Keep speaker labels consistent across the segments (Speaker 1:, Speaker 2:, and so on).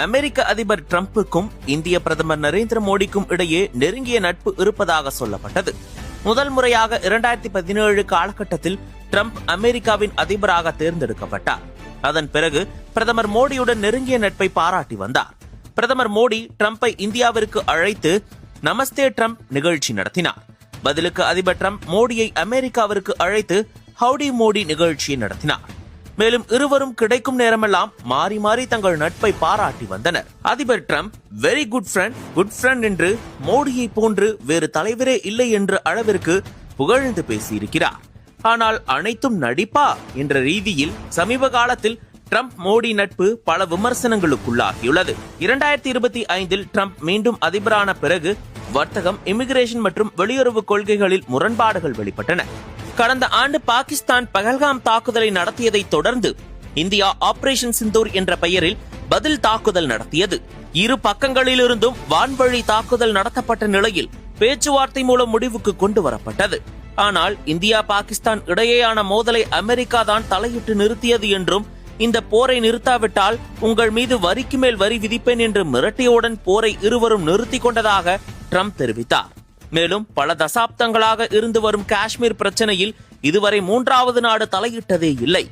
Speaker 1: அமெரிக்க அதிபர் டிரம்புக்கும் இந்திய பிரதமர் நரேந்திர மோடிக்கும் இடையே நெருங்கிய நட்பு இருப்பதாக சொல்லப்பட்டது. முதல் முறையாக 2017 காலகட்டத்தில் டிரம்ப் அமெரிக்காவின் அதிபராக தேர்ந்தெடுக்கப்பட்டார். அதன் பிறகு பிரதமர் மோடியுடன் நெருங்கிய நட்பை பாராட்டி வந்தார். பிரதமர் மோடி டிரம்பை இந்தியாவிற்கு அழைத்து நமஸ்தே டிரம்ப் நிகழ்ச்சி நடத்தினார். பதிலுக்கு அதிபர் டிரம்ப் மோடியை அமெரிக்காவிற்கு அழைத்து ஹவுடி மோடி நிகழ்ச்சியை நடத்தினார். மேலும் இருவரும் கிடைக்கும் நேரமெல்லாம் மாறி மாறி தங்கள் நட்பை பாராட்டி வந்தனர். அதிபர் டிரம்ப் வெரி குட் ஃப்ரெண்ட் என்று மோடியை போன்று வேறு தலைவரே இல்லை என்ற அளவிற்கு புகழ்ந்து பேசியிருக்கிறார். ஆனால் அனைத்தும் நடிப்பா என்ற ரீதியில் சமீப காலத்தில் டிரம்ப் மோடி நட்பு பல விமர்சனங்களுக்குள்ளாகியுள்ளது. 2025 டிரம்ப் மீண்டும் அதிபரான பிறகு வர்த்தகம், இமிகிரேஷன் மற்றும் வெளியுறவு கொள்கைகளில் முரண்பாடுகள் வெளிப்பட்டன. கடந்த ஆண்டு பாகிஸ்தான் பஹல்காம் தாக்குதலை நடத்தியதை தொடர்ந்து இந்தியா ஆபரேஷன் சிந்தூர் என்ற பெயரில் பதில் தாக்குதல் நடத்தியது. இரு பக்கங்களிலிருந்தும் வான்வழி தாக்குதல் நடத்தப்பட்ட நிலையில் பேச்சுவார்த்தை மூலம் முடிவுக்கு கொண்டு வரப்பட்டது. ஆனால் இந்தியா பாகிஸ்தான் இடையேயான மோதலை அமெரிக்கா தான் தலையிட்டு நிறுத்தியது என்றும், இந்த போரை நிறுத்தாவிட்டால் உங்கள் மீது வரிக்கு மேல் வரி விதிப்பேன் என்று மிரட்டியவுடன் போரை இருவரும் நிறுத்திக் கொண்டதாக டிரம்ப் தெரிவித்தார். மேலும் பல தசாப்தங்களாக இருந்து வரும் காஷ்மீர் பிரச்சனையில் இதுவரை மூன்றாவது நாடு தலையிட்டதே இல்லை.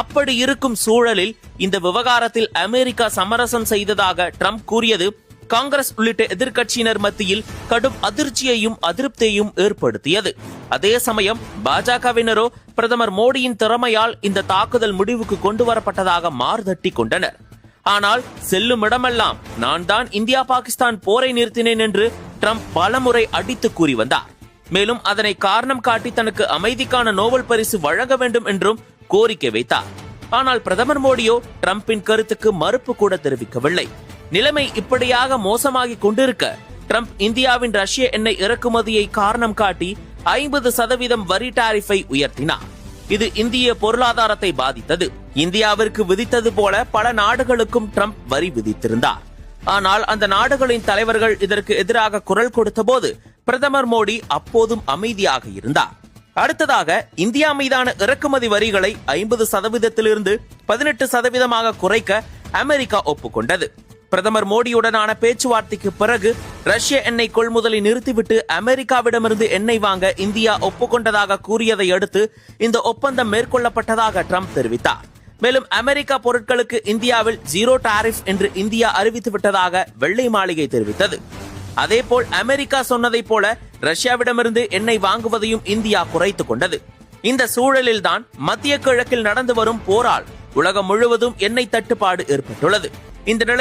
Speaker 1: அப்படி இருக்கும் சூழலில் இந்த விவகாரத்தில் அமெரிக்கா சமரசம் செய்ததாக டிரம்ப் கூறியது காங்கிரஸ் உள்ளிட்ட எதிர்க்கட்சியினர் மத்தியில் கடும் அதிர்ச்சியையும் அதிருப்தியையும் ஏற்படுத்தியது. அதே சமயம் பாஜகவினரோ பிரதமர் மோடியின் திறமையால் இந்த தாக்குதல் முடிவுக்கு கொண்டு வரப்பட்டதாக மார்தட்டி கொண்டனர். ஆனால் செல்லும் இடமெல்லாம் நான் தான் இந்தியா பாகிஸ்தான் போரை நிறுத்தினேன் என்று டிரம்ப் பலமுறை அடித்து கூறி வந்தார். மேலும் அதனை காரணம் காட்டி தனக்கு அமைதிக்கான நோபல் பரிசு வழங்க வேண்டும் என்றும் கோரிக்கை வைத்தார். ஆனால் பிரதமர் மோடியோ டிரம்பின் கருத்துக்கு மறுப்பு கூட தெரிவிக்கவில்லை. நிலைமை இப்படியாக மோசமாகி கொண்டிருக்க டிரம்ப் இந்தியாவின் ரஷ்ய எண்ணெய் இறக்குமதியை காரணம் காட்டி 50% வரி டாரிஃபை உயர்த்தினார். இது இந்திய பொருளாதாரத்தை பாதித்தது. இந்தியாவிற்கு விதித்தது போல பல நாடுகளுக்கும் டிரம்ப் வரி விதித்திருந்தார். ஆனால் அந்த நாடுகளின் தலைவர்கள் இதற்கு எதிராக குரல் கொடுத்த போது பிரதமர் மோடி அப்போதும் அமைதியாக இருந்தார். அடுத்ததாக இந்தியா மீதான இறக்குமதி வரிகளை 50%-இலிருந்து 18% குறைக்க அமெரிக்கா ஒப்புக்கொண்டது. பிரதமர் மோடியுடனான பேச்சுவார்த்தைக்கு பிறகு ரஷ்ய எண்ணெய் கொள்முதலை நிறுத்திவிட்டு அமெரிக்காவிடமிருந்து எண்ணெய் வாங்க இந்தியா ஒப்புக்கொண்டதாக கூறியதை அடுத்து இந்த ஒப்பந்தம் மேற்கொள்ளப்பட்டதாக டிரம்ப் தெரிவித்தார். மேலும் அமெரிக்கா பொருட்களுக்கு இந்தியாவில் 0 டாரிஃப் என்று இந்தியா அறிவித்துவிட்டதாக வெள்ளை மாளிகை தெரிவித்தது. அதேபோல் அமெரிக்கா சொன்னதை போல ரஷ்யாவிடமிருந்து எண்ணெய் வாங்குவதையும் இந்தியா குறைத்துக் கொண்டது. இந்த சூழலில்தான் மத்திய கிழக்கில் நடந்து வரும் போரால் உலகம் முழுவதும் எண்ணெய் தட்டுப்பாடு ஏற்பட்டுள்ளது. இந்த நிலை